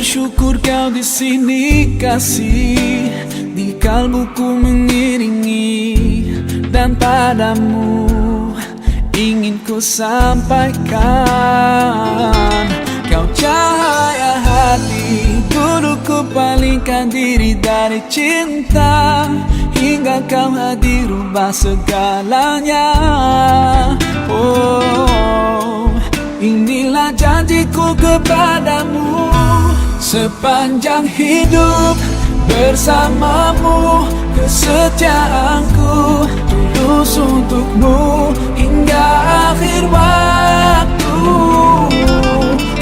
bersyukur kau di sini kasih, di kalbuku mengiringi, dan padamu ingin ku sampaikan. Kau cahaya hati, dulu ku palingkan diri dari cinta, hingga kau hadir rubah segalanya. Oh, inilah janjiku kepadamu, sepanjang hidup bersamamu, kesetiaanku tulus untukmu hingga akhir waktu.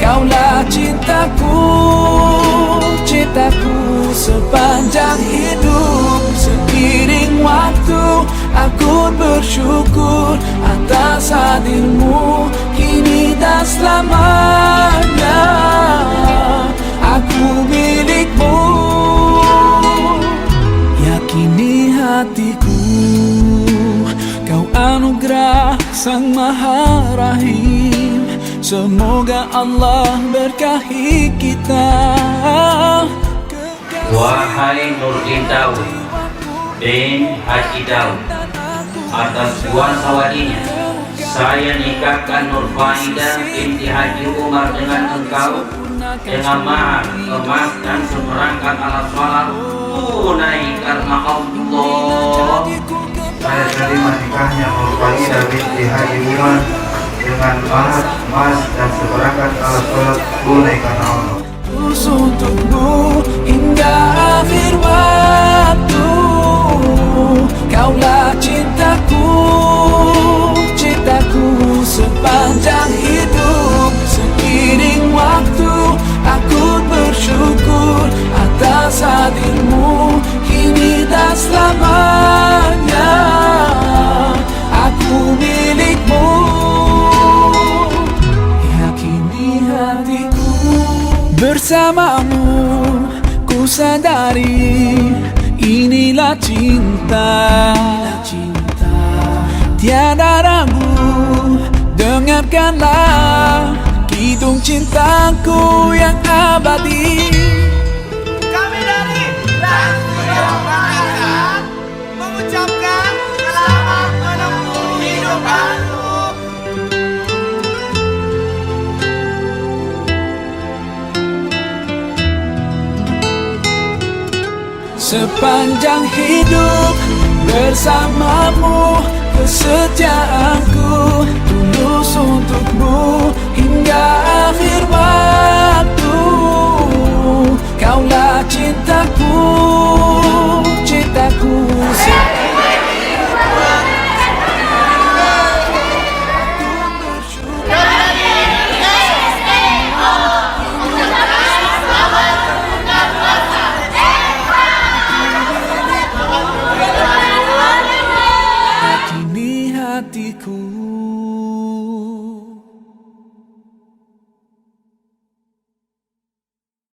Kaulah cintaku, cintaku sepanjang hidup. Seiring waktu aku bersyukur atas hadirmu kini dan selamanya. Aku milikmu, yakini hatiku. Kau anugerah Sang Maha Rahim, semoga Allah berkahi kita. Wahai Nurdin Daud bin Haji Daud, atas kuasa walinya saya nikahkan Nur Faidah binti Haji Umar dengan engkau, dengan mahar, emas dan seperangkat alat sholat tunai karena Allah. Saya terima nikahnya Nur Faidah binti Haji Umar dengan mahar, emas dan seperangkat alat sholat tunai karena Allah. Untukmu hingga akhir waktu. Kaulah cintaku, cintaku sepanjang hidup. Seiring waktu aku bersyukur atas hadirmu kini dan selamanya. Aku milikmu, yakini hatiku. Bersamamu ku sadari inilah cinta, tiada ragu. Dengarkanlah kidung cintaku yang abadi. Kami dari Langsung Bangsa mengucapkan selamat menempuh hidup baru. Sepanjang hidup bersamamu, kesetiaanku tulus untukmu hingga